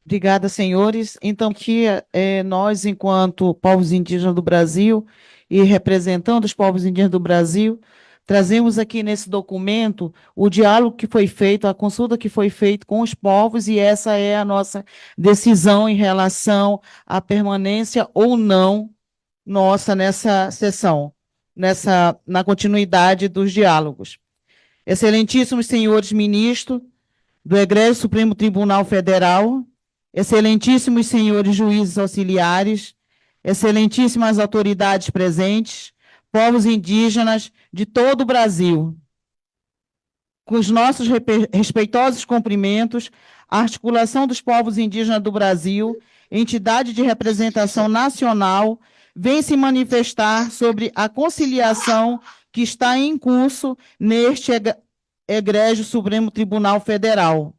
Obrigada, senhores. Então, que nós, enquanto povos indígenas do Brasil e representando os povos indígenas do Brasil, trazemos aqui nesse documento o diálogo que foi feito, a consulta que foi feita com os povos, e essa é a nossa decisão em relação à permanência ou não nossa nessa sessão, na continuidade dos diálogos. Excelentíssimos senhores ministros do Egrégio Supremo Tribunal Federal, excelentíssimos senhores juízes auxiliares, excelentíssimas autoridades presentes, povos indígenas de todo o Brasil, com os nossos respeitosos cumprimentos, a Articulação dos Povos Indígenas do Brasil, entidade de representação nacional, vem se manifestar sobre a conciliação que está em curso neste Egrégio Supremo Tribunal Federal.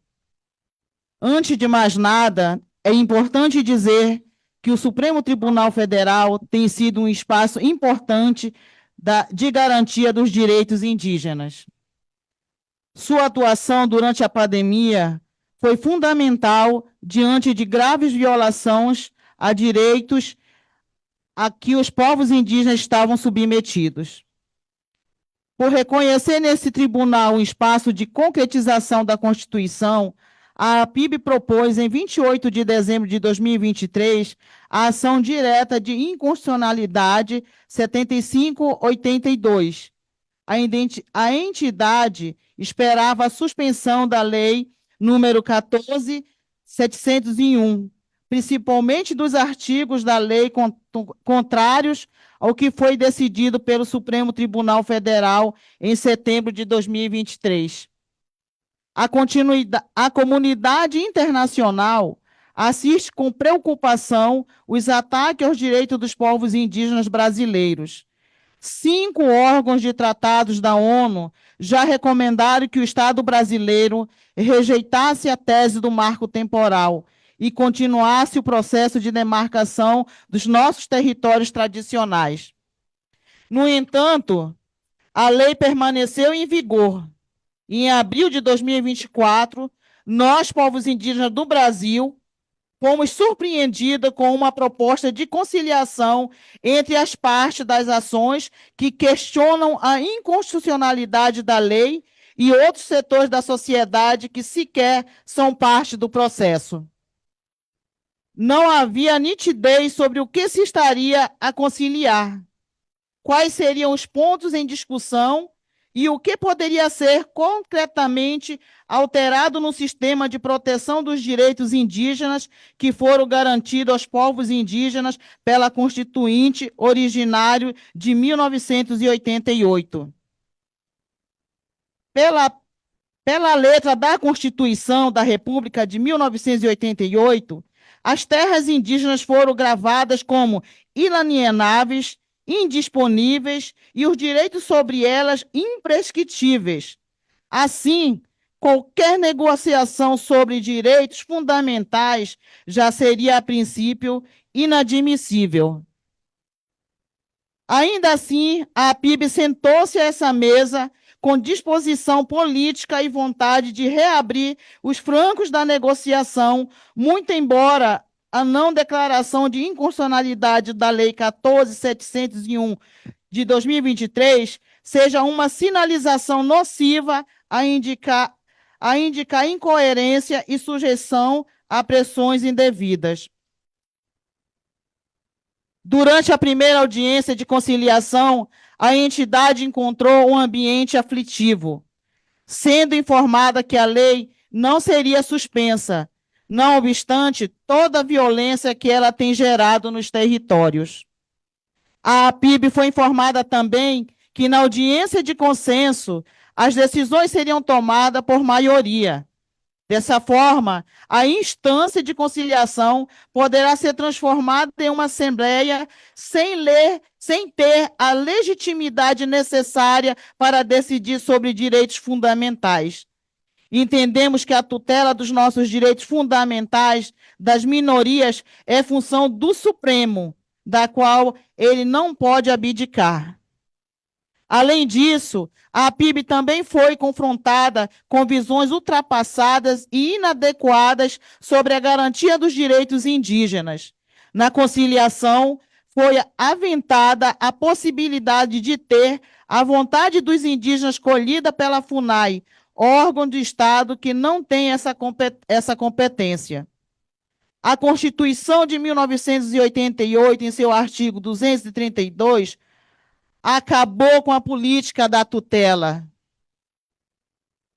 Antes de mais nada, é importante dizer que o Supremo Tribunal Federal tem sido um espaço importante de garantia dos direitos indígenas. Sua atuação durante a pandemia foi fundamental diante de graves violações a direitos a que os povos indígenas estavam submetidos. Por reconhecer nesse tribunal um espaço de concretização da Constituição, a APIB propôs, em 28 de dezembro de 2023, a ação direta de inconstitucionalidade 7582. A entidade esperava a suspensão da Lei número 14.701, principalmente dos artigos da lei contrários ao que foi decidido pelo Supremo Tribunal Federal em setembro de 2023. A comunidade internacional assiste com preocupação os ataques aos direitos dos povos indígenas brasileiros. 5 órgãos de tratados da ONU já recomendaram que o Estado brasileiro rejeitasse a tese do marco temporal e continuasse o processo de demarcação dos nossos territórios tradicionais. No entanto, a lei permaneceu em vigor. Em abril de 2024, nós, povos indígenas do Brasil, fomos surpreendidos com uma proposta de conciliação entre as partes das ações que questionam a inconstitucionalidade da lei e outros setores da sociedade que sequer são parte do processo. Não havia nitidez sobre o que se estaria a conciliar, quais seriam os pontos em discussão e o que poderia ser concretamente alterado no sistema de proteção dos direitos indígenas que foram garantidos aos povos indígenas pela Constituinte originário de 1988. Pela letra da Constituição da República de 1988, as terras indígenas foram gravadas como inalienáveis, indisponíveis e os direitos sobre elas imprescritíveis. Assim, qualquer negociação sobre direitos fundamentais já seria, a princípio, inadmissível. Ainda assim, a APIB sentou-se a essa mesa com disposição política e vontade de reabrir os flancos da negociação, muito embora a não declaração de inconstitucionalidade da Lei 14.701 de 2023 seja uma sinalização nociva a indicar incoerência e sujeição a pressões indevidas. Durante a primeira audiência de conciliação, a entidade encontrou um ambiente aflitivo, sendo informada que a lei não seria suspensa, não obstante toda a violência que ela tem gerado nos territórios. A APIB foi informada também que, na audiência de consenso, as decisões seriam tomadas por maioria. Dessa forma, a instância de conciliação poderá ser transformada em uma assembleia sem ter a legitimidade necessária para decidir sobre direitos fundamentais. Entendemos que a tutela dos nossos direitos fundamentais das minorias é função do Supremo, da qual ele não pode abdicar. Além disso, a PIB também foi confrontada com visões ultrapassadas e inadequadas sobre a garantia dos direitos indígenas. Na conciliação, foi aventada a possibilidade de ter a vontade dos indígenas colhida pela FUNAI, órgão de Estado que não tem essa competência. A Constituição de 1988, em seu artigo 232, acabou com a política da tutela.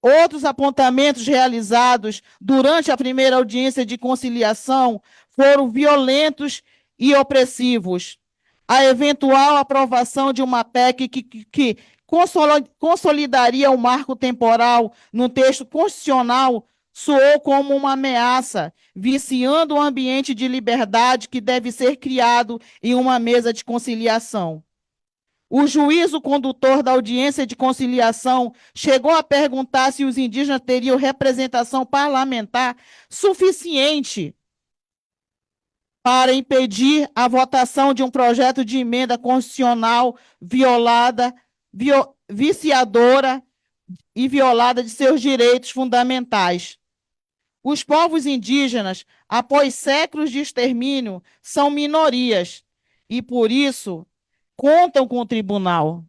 Outros apontamentos realizados durante a primeira audiência de conciliação foram violentos e opressivos. A eventual aprovação de uma PEC que consolidaria o marco temporal no texto constitucional soou como uma ameaça, viciando o ambiente de liberdade que deve ser criado em uma mesa de conciliação. O juízo condutor da audiência de conciliação chegou a perguntar se os indígenas teriam representação parlamentar suficiente para impedir a votação de um projeto de emenda constitucional viciadora e violada de seus direitos fundamentais. Os povos indígenas, após séculos de extermínio, são minorias e, por isso, contam com o tribunal.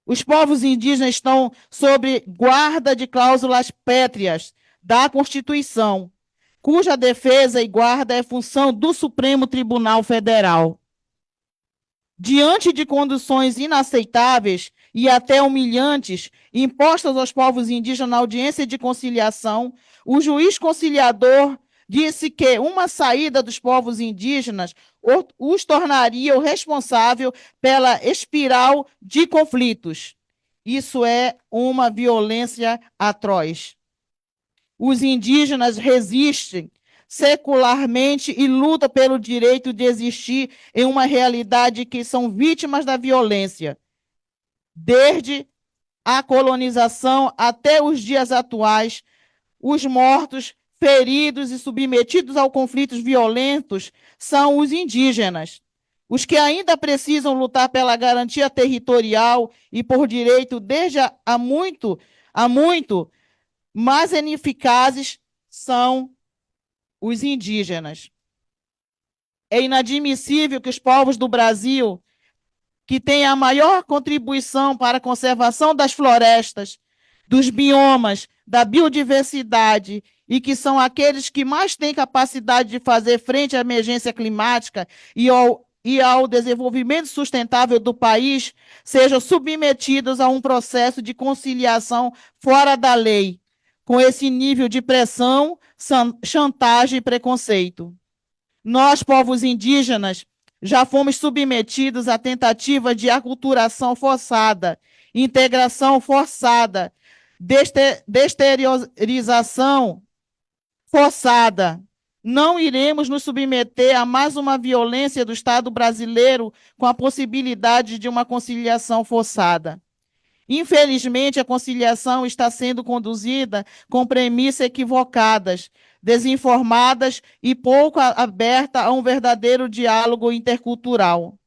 Os povos indígenas estão sob guarda de cláusulas pétreas da Constituição, cuja defesa e guarda é função do Supremo Tribunal Federal. Diante de condições inaceitáveis e até humilhantes impostas aos povos indígenas na audiência de conciliação, o juiz conciliador disse que uma saída dos povos indígenas os tornaria o responsável pela espiral de conflitos. Isso é uma violência atroz. Os indígenas resistem secularmente e lutam pelo direito de existir em uma realidade que são vítimas da violência. Desde a colonização até os dias atuais, os mortos, feridos e submetidos a conflitos violentos são os indígenas, os que ainda precisam lutar pela garantia territorial e por direito desde há muito, mais ineficazes são os indígenas. É inadmissível que os povos do Brasil, que têm a maior contribuição para a conservação das florestas, dos biomas, da biodiversidade e que são aqueles que mais têm capacidade de fazer frente à emergência climática e ao desenvolvimento sustentável do país, sejam submetidos a um processo de conciliação fora da lei, com esse nível de pressão, chantagem e preconceito. Nós, povos indígenas, já fomos submetidos a tentativa de aculturação forçada, integração forçada, desterritorização forçada. Não iremos nos submeter a mais uma violência do Estado brasileiro com a possibilidade de uma conciliação forçada. Infelizmente, a conciliação está sendo conduzida com premissas equivocadas, desinformadas e pouco aberta a um verdadeiro diálogo intercultural.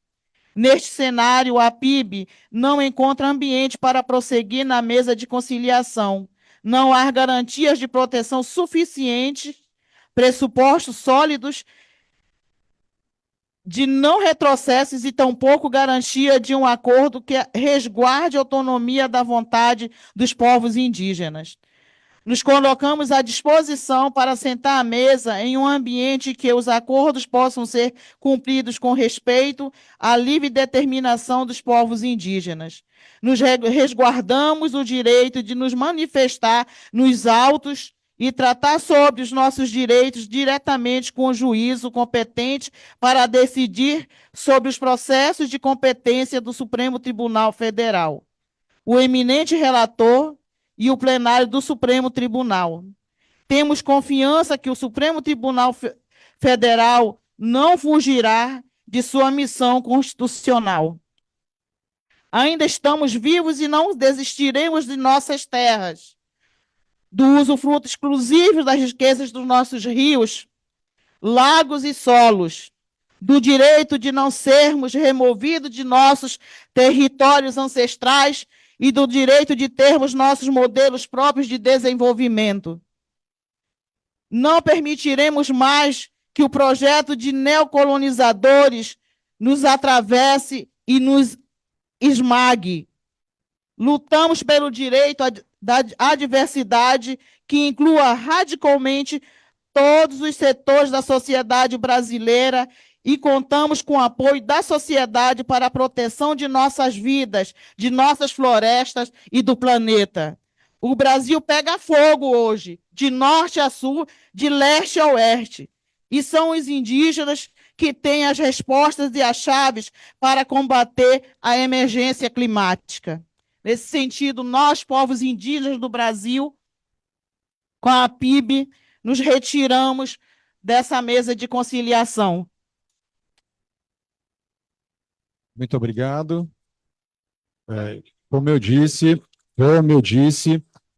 Neste cenário, a PIB não encontra ambiente para prosseguir na mesa de conciliação. Não há garantias de proteção suficientes, pressupostos sólidos de não retrocessos e tampouco garantia de um acordo que resguarde a autonomia da vontade dos povos indígenas. Nos colocamos à disposição para sentar à mesa em um ambiente que os acordos possam ser cumpridos com respeito à livre determinação dos povos indígenas. Nos resguardamos o direito de nos manifestar nos autos e tratar sobre os nossos direitos diretamente com o juízo competente para decidir sobre os processos de competência do Supremo Tribunal Federal. O eminente relator e o plenário do Supremo Tribunal. Temos confiança que o Supremo Tribunal Federal não fugirá de sua missão constitucional. Ainda estamos vivos e não desistiremos de nossas terras, do usufruto exclusivo das riquezas dos nossos rios, lagos e solos, do direito de não sermos removidos de nossos territórios ancestrais e do direito de termos nossos modelos próprios de desenvolvimento. Não permitiremos mais que o projeto de neocolonizadores nos atravesse e nos esmague. Lutamos pelo direito à diversidade, que inclua radicalmente todos os setores da sociedade brasileira, e contamos com o apoio da sociedade para a proteção de nossas vidas, de nossas florestas e do planeta. O Brasil pega fogo hoje, de norte a sul, de leste a oeste, e são os indígenas que têm as respostas e as chaves para combater a emergência climática. Nesse sentido, nós, povos indígenas do Brasil, com a PIB, nos retiramos dessa mesa de conciliação. Muito obrigado. Como eu disse,